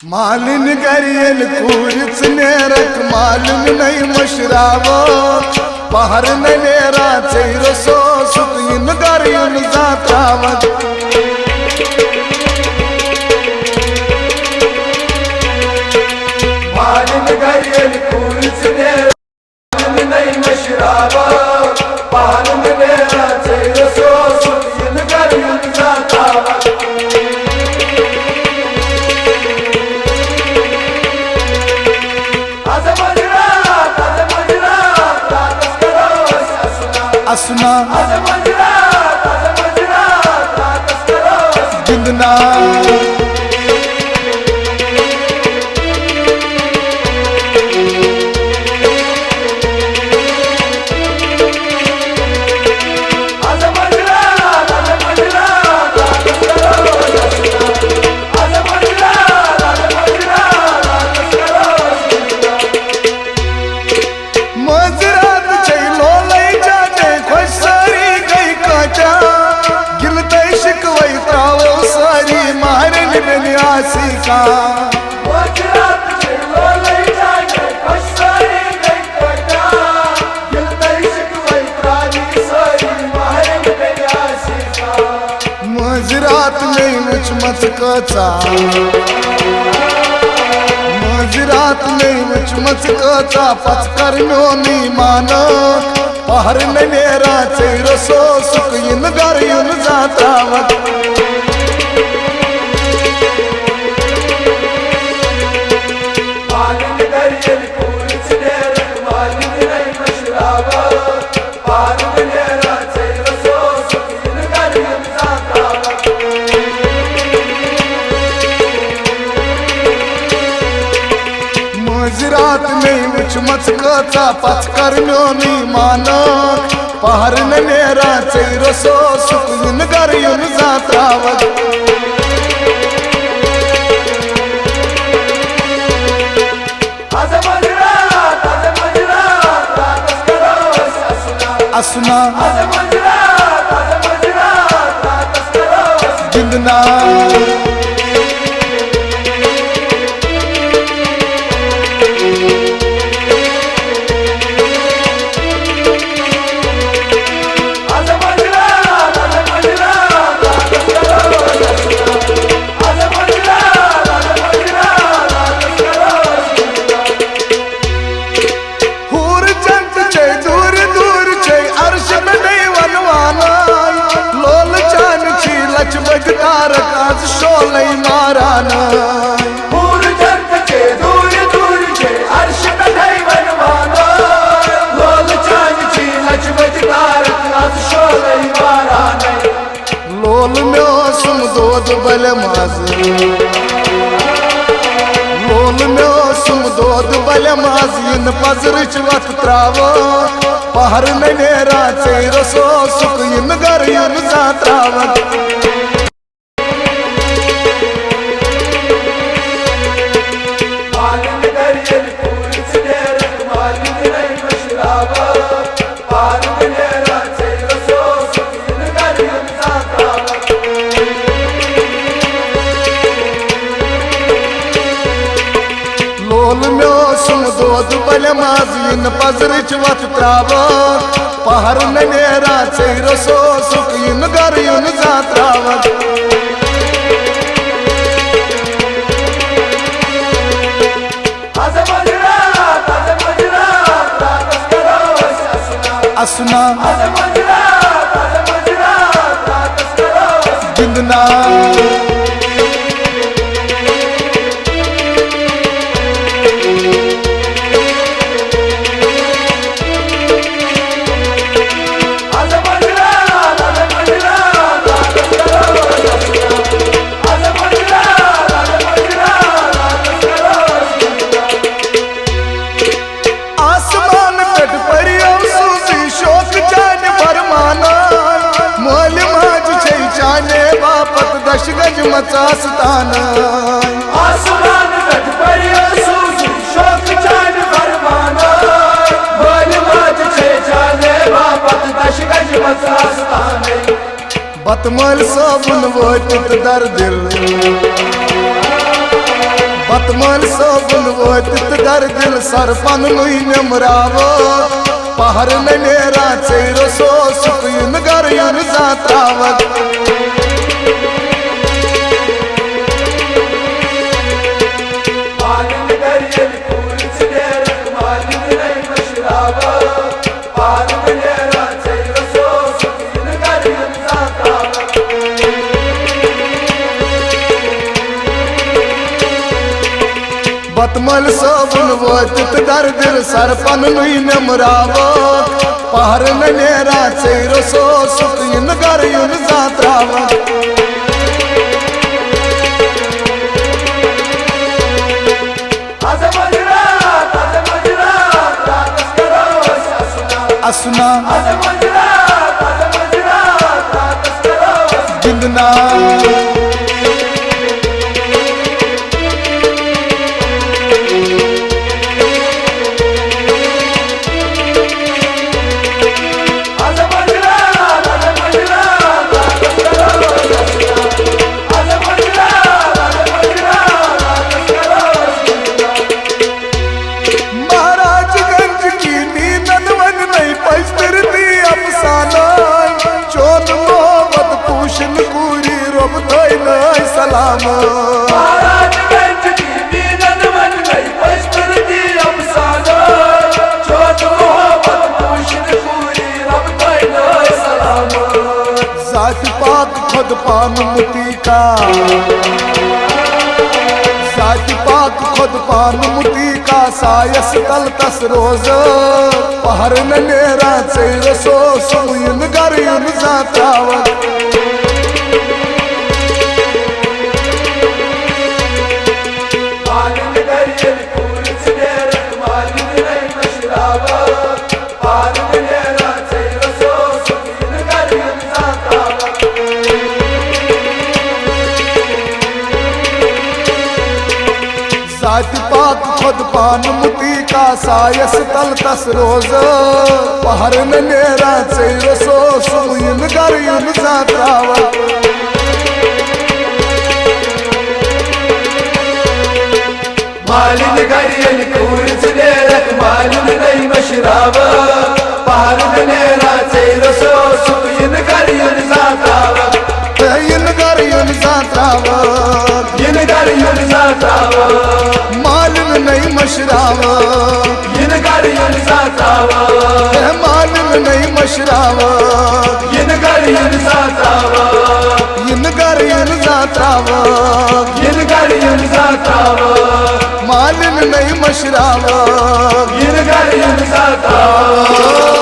मालिन गरियल कूरिच नेरक मालिन नहीं मशरावो पहर न नेरा चेरो सो सुकइन गरियल जात्रावत मालिन गरियल कूरिच नेरक मालिन नहीं मशरावो पहर न नेरा चेरो सो सुकइन गरियल जात्रावत असना जिंदना का मजरात में मुझ मचकचा मजरात में मुझ मचकचा पचकर नी मान पहर न मेरा चेरो सो सुकइन गरियन जात्रावत मजरात में मुझ मचकचा पचकर नी मान पहर न मेरा चेरो सो सुकइन गरियन जात्रावत असना जिंदना शोलई मारान पूर जंत के दूर दूर के अर्श बढ़ई बनवाना लोल चांद की लचमच तारक आज शोलई मारान लोल में सुम दोद बल माज लोल में सुम दोद बल माज इन पजरच वत त्रावो पहर न नेरा चेरो सो सुकइन गरियन जात्रावत लोल में सुम दोद बल माज इन पजरच वत त्रावो पहर न नेरा चेरो सो सुकइन गरियन जात्रावत असना जिंदना दश गज मचास्तान आसमान गज परियो सूजी शोक चांद फरमाना बोल माज छे जाने बापत दश गज मचास्तान बतमल साबुन वोट दर दिल बतमल सोबन वोत दर दिल सरपन नुई नमरावो पहर न नेरा चेरो सो सुकुन गर युन जात्रावत बतमल सोबन वोत दर दिल सरपन नुई नमरावो पहर न नेरा चेरो सो सुकुन गर युन जात्रावत असुना जिंदना सलाम महाराजगंज की मीनन मन गई पश्चिमी अफसाना छोट मोहब्बत पूशन पूरी रब तैना सलाम जात पाक खुद पान मुती का जात पाक खुद पान मुती का सायस तल तस रोज पहर न नेरा चेर सो सुन गर युन जात्रावत जात पाक खुद पान मुती का सायस तल तस रोज पहर न नेरा चेर सो सुन गर युन जात्रावत मालिन गरियन कूर चेरक मालिन नहीं मशरावा पहर न नेरा चेर सो सुन गर युन जात्रावत इन गर युन जात्रावत इन गर युन जात्रावत मालिन नहीं मशरावा इन गर युन जात्रावत मालिन नहीं मशरावा इन गर युन जात्रावत इन गर युन जात्रावत इन गर युन जात्रावत मालिन नहीं मशरावा इन गर युन जात्रावत